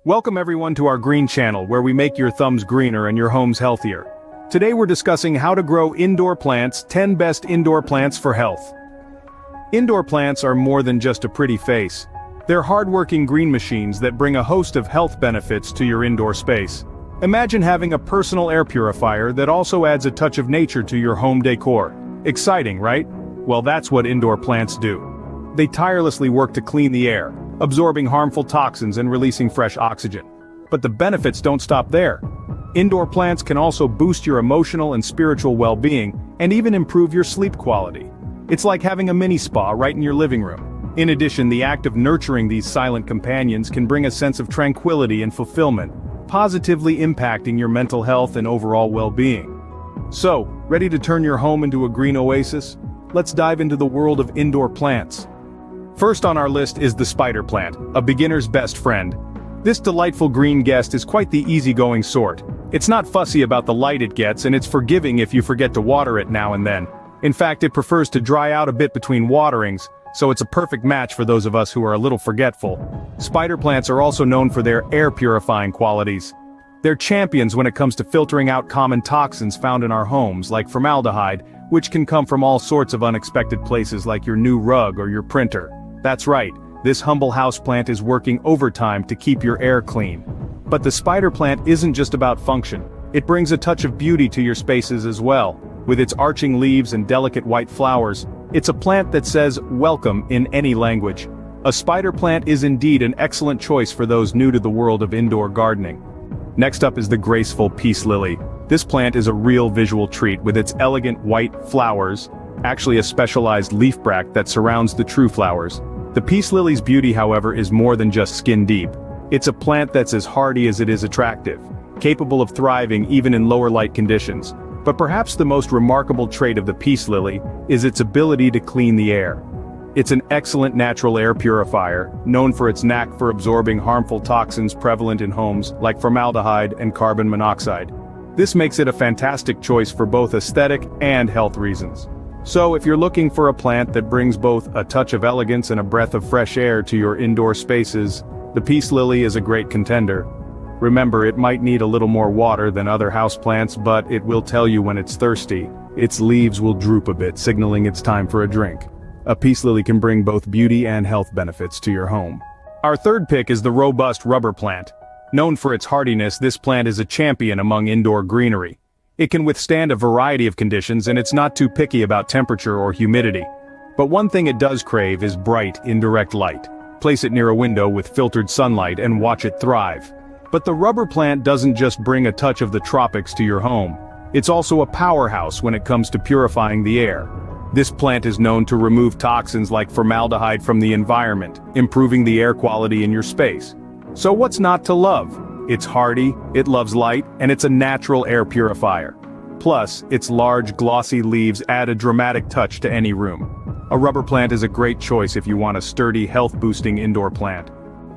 Welcome everyone to our green channel where we make your thumbs greener and your homes healthier. Today we're discussing how to grow indoor plants, 10 best indoor plants for health. Indoor plants are more than just a pretty face. They're hardworking green machines that bring a host of health benefits to your indoor space. Imagine having a personal air purifier that also adds a touch of nature to your home decor. Exciting, right? Well, that's what indoor plants do. They tirelessly work to clean the air, absorbing harmful toxins and releasing fresh oxygen. But the benefits don't stop there. Indoor plants can also boost your emotional and spiritual well-being, and even improve your sleep quality. It's like having a mini spa right in your living room. In addition, the act of nurturing these silent companions can bring a sense of tranquility and fulfillment, positively impacting your mental health and overall well-being. So, ready to turn your home into a green oasis? Let's dive into the world of indoor plants. First on our list is the spider plant, a beginner's best friend. This delightful green guest is quite the easygoing sort. It's not fussy about the light it gets, and it's forgiving if you forget to water it now and then. In fact, it prefers to dry out a bit between waterings, so it's a perfect match for those of us who are a little forgetful. Spider plants are also known for their air purifying qualities. They're champions when it comes to filtering out common toxins found in our homes, like formaldehyde, which can come from all sorts of unexpected places like your new rug or your printer. That's right, this humble houseplant is working overtime to keep your air clean. But the spider plant isn't just about function. It brings a touch of beauty to your spaces as well. With its arching leaves and delicate white flowers, it's a plant that says welcome in any language. A spider plant is indeed an excellent choice for those new to the world of indoor gardening. Next up is the graceful peace lily. This plant is a real visual treat with its elegant white flowers, actually a specialized leaf bract that surrounds the true flowers. The peace lily's beauty, however, is more than just skin deep. It's a plant that's as hardy as it is attractive, capable of thriving even in lower light conditions. But perhaps the most remarkable trait of the peace lily is its ability to clean the air. It's an excellent natural air purifier, known for its knack for absorbing harmful toxins prevalent in homes like formaldehyde and carbon monoxide. This makes it a fantastic choice for both aesthetic and health reasons. So if you're looking for a plant that brings both a touch of elegance and a breath of fresh air to your indoor spaces, the peace lily is a great contender. Remember, it might need a little more water than other houseplants, but it will tell you when it's thirsty. Its leaves will droop a bit, signaling it's time for a drink. A peace lily can bring both beauty and health benefits to your home. Our third pick is the robust rubber plant. Known for its hardiness, this plant is a champion among indoor greenery. It can withstand a variety of conditions, and it's not too picky about temperature or humidity. But one thing it does crave is bright, indirect light. Place it near a window with filtered sunlight and watch it thrive. But the rubber plant doesn't just bring a touch of the tropics to your home. It's also a powerhouse when it comes to purifying the air. This plant is known to remove toxins like formaldehyde from the environment, improving the air quality in your space. So what's not to love? It's hardy, it loves light, and it's a natural air purifier. Plus, its large, glossy leaves add a dramatic touch to any room. A rubber plant is a great choice if you want a sturdy, health-boosting indoor plant.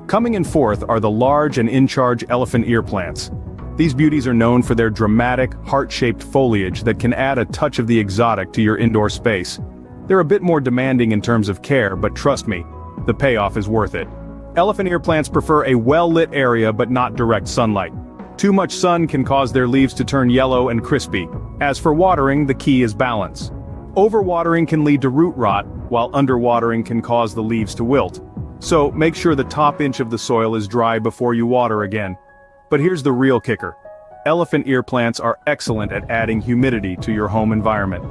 Coming in fourth are the large and in-charge elephant ear plants. These beauties are known for their dramatic, heart-shaped foliage that can add a touch of the exotic to your indoor space. They're a bit more demanding in terms of care, but trust me, the payoff is worth it. Elephant ear plants prefer a well-lit area but not direct sunlight. Too much sun can cause their leaves to turn yellow and crispy. As for watering, the key is balance. Overwatering can lead to root rot, while underwatering can cause the leaves to wilt. So make sure the top inch of the soil is dry before you water again. But here's the real kicker. Elephant ear plants are excellent at adding humidity to your home environment.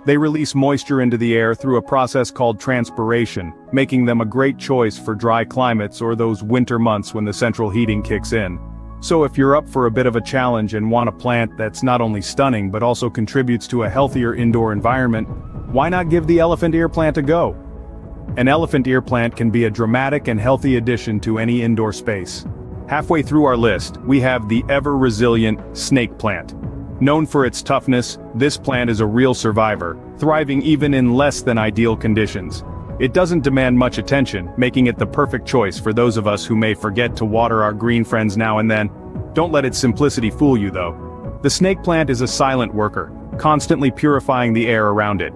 They release moisture into the air through a process called transpiration, making them a great choice for dry climates or those winter months when the central heating kicks in. So if you're up for a bit of a challenge and want a plant that's not only stunning but also contributes to a healthier indoor environment, why not give the elephant ear plant a go? An elephant ear plant can be a dramatic and healthy addition to any indoor space. Halfway through our list, we have the ever-resilient snake plant. Known for its toughness, this plant is a real survivor, thriving even in less than ideal conditions. It doesn't demand much attention, making it the perfect choice for those of us who may forget to water our green friends now and then. Don't let its simplicity fool you though. The snake plant is a silent worker, constantly purifying the air around it.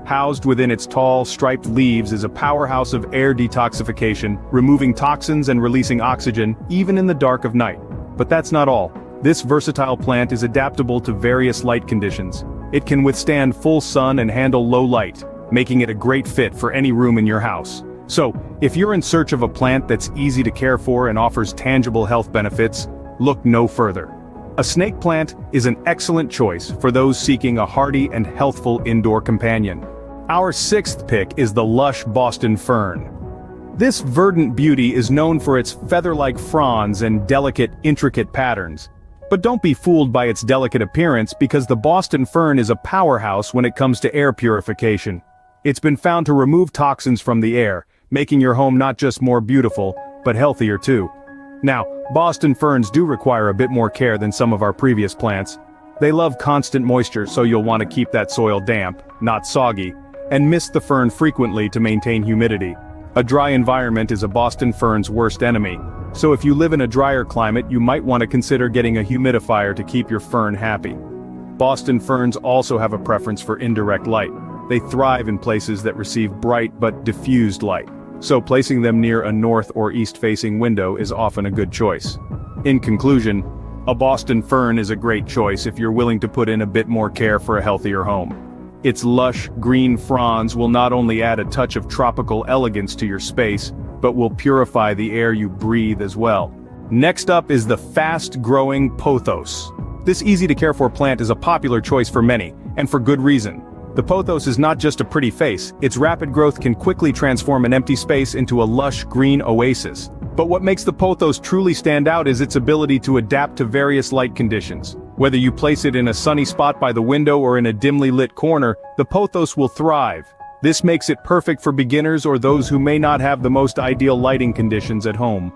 Housed within its tall, striped leaves is a powerhouse of air detoxification, removing toxins and releasing oxygen, even in the dark of night. But that's not all. This versatile plant is adaptable to various light conditions. It can withstand full sun and handle low light, making it a great fit for any room in your house. So, if you're in search of a plant that's easy to care for and offers tangible health benefits, look no further. A snake plant is an excellent choice for those seeking a hardy and healthful indoor companion. Our sixth pick is the lush Boston fern. This verdant beauty is known for its feather-like fronds and delicate, intricate patterns. But don't be fooled by its delicate appearance, because the Boston fern is a powerhouse when it comes to air purification. It's been found to remove toxins from the air, making your home not just more beautiful, but healthier too. Now, Boston ferns do require a bit more care than some of our previous plants. They love constant moisture, so you'll want to keep that soil damp, not soggy, and mist the fern frequently to maintain humidity. A dry environment is a Boston fern's worst enemy, so if you live in a drier climate, you might want to consider getting a humidifier to keep your fern happy. Boston ferns also have a preference for indirect light. They thrive in places that receive bright but diffused light, so placing them near a north or east-facing window is often a good choice. In conclusion, a Boston fern is a great choice if you're willing to put in a bit more care for a healthier home. Its lush, green fronds will not only add a touch of tropical elegance to your space, but will purify the air you breathe as well. Next up is the fast-growing Pothos. This easy-to-care-for plant is a popular choice for many, and for good reason. The Pothos is not just a pretty face, its rapid growth can quickly transform an empty space into a lush green oasis. But what makes the Pothos truly stand out is its ability to adapt to various light conditions. Whether you place it in a sunny spot by the window or in a dimly lit corner, the Pothos will thrive. This makes it perfect for beginners or those who may not have the most ideal lighting conditions at home.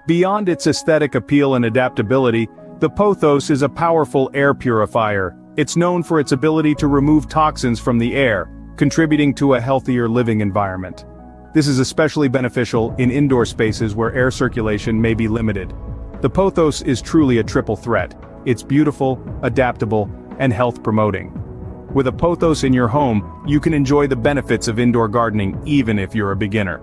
Beyond its aesthetic appeal and adaptability, the Pothos is a powerful air purifier. It's known for its ability to remove toxins from the air, contributing to a healthier living environment. This is especially beneficial in indoor spaces where air circulation may be limited. The Pothos is truly a triple threat. It's beautiful, adaptable, and health-promoting. With a Pothos in your home, you can enjoy the benefits of indoor gardening even if you're a beginner.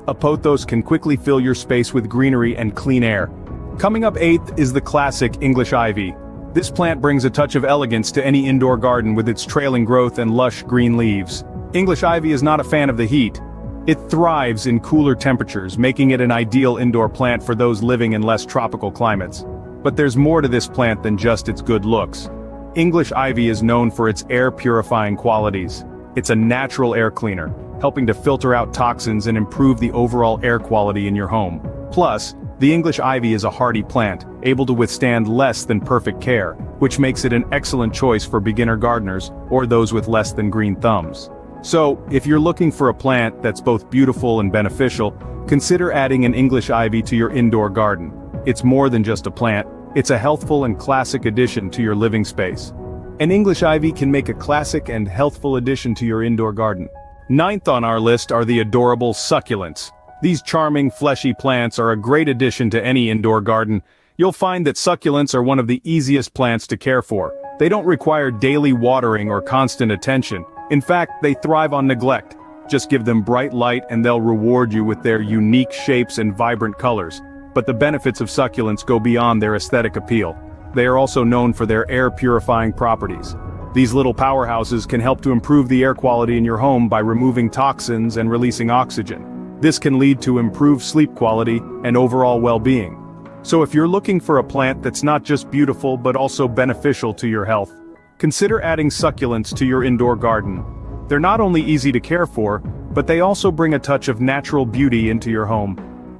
A Pothos can quickly fill your space with greenery and clean air. Coming up eighth is the classic English ivy. This plant brings a touch of elegance to any indoor garden with its trailing growth and lush green leaves. English ivy is not a fan of the heat. It thrives in cooler temperatures, making it an ideal indoor plant for those living in less tropical climates. But there's more to this plant than just its good looks. English ivy is known for its air-purifying qualities. It's a natural air cleaner, helping to filter out toxins and improve the overall air quality in your home. Plus, the English ivy is a hardy plant, able to withstand less than perfect care, which makes it an excellent choice for beginner gardeners or those with less than green thumbs. So, if you're looking for a plant that's both beautiful and beneficial, consider adding an English ivy to your indoor garden. It's more than just a plant, it's a healthful and classic addition to your living space. An English ivy can make a classic and healthful addition to your indoor garden. Ninth on our list are the adorable succulents. These charming, fleshy plants are a great addition to any indoor garden. You'll find that succulents are one of the easiest plants to care for. They don't require daily watering or constant attention. In fact, they thrive on neglect. Just give them bright light and they'll reward you with their unique shapes and vibrant colors. But the benefits of succulents go beyond their aesthetic appeal. They are also known for their air-purifying properties. These little powerhouses can help to improve the air quality in your home by removing toxins and releasing oxygen. This can lead to improved sleep quality and overall well-being. So if you're looking for a plant that's not just beautiful but also beneficial to your health, consider adding succulents to your indoor garden. They're not only easy to care for, but they also bring a touch of natural beauty into your home.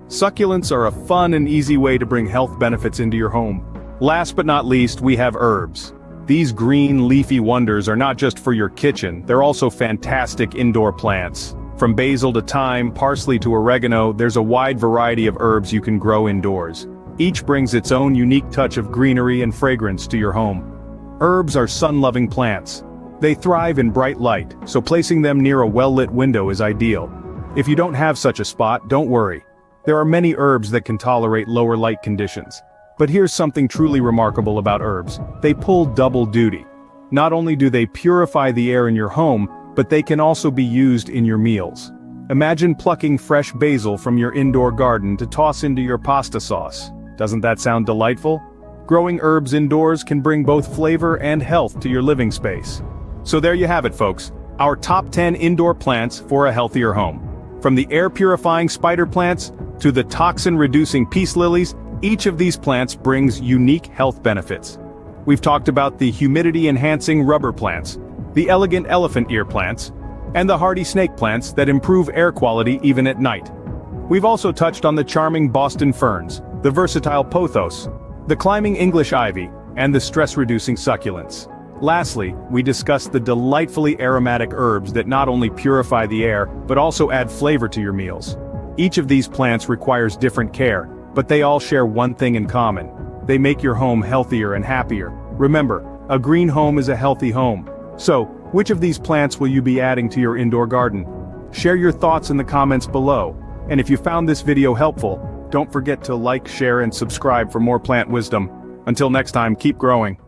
Succulents are a fun and easy way to bring health benefits into your home. Last but not least, we have herbs. These green leafy wonders are not just for your kitchen, they're also fantastic indoor plants. From basil to thyme, parsley to oregano, there's a wide variety of herbs you can grow indoors. Each brings its own unique touch of greenery and fragrance to your home. Herbs are sun-loving plants. They thrive in bright light, so placing them near a well-lit window is ideal. If you don't have such a spot, don't worry. There are many herbs that can tolerate lower light conditions. But here's something truly remarkable about herbs. They pull double duty. Not only do they purify the air in your home, but they can also be used in your meals. Imagine plucking fresh basil from your indoor garden to toss into your pasta sauce. Doesn't that sound delightful? Growing herbs indoors can bring both flavor and health to your living space. So there you have it, folks. Our top 10 indoor plants for a healthier home. From the air-purifying spider plants to the toxin-reducing peace lilies, each of these plants brings unique health benefits. We've talked about the humidity-enhancing rubber plants, the elegant elephant ear plants, and the hardy snake plants that improve air quality even at night. We've also touched on the charming Boston ferns, the versatile pothos, the climbing English ivy, and the stress-reducing succulents. Lastly, we discussed the delightfully aromatic herbs that not only purify the air, but also add flavor to your meals. Each of these plants requires different care, but they all share one thing in common. They make your home healthier and happier. Remember, a green home is a healthy home. So, which of these plants will you be adding to your indoor garden? Share your thoughts in the comments below. And if you found this video helpful, don't forget to like, share, and subscribe for more plant wisdom. Until next time, keep growing.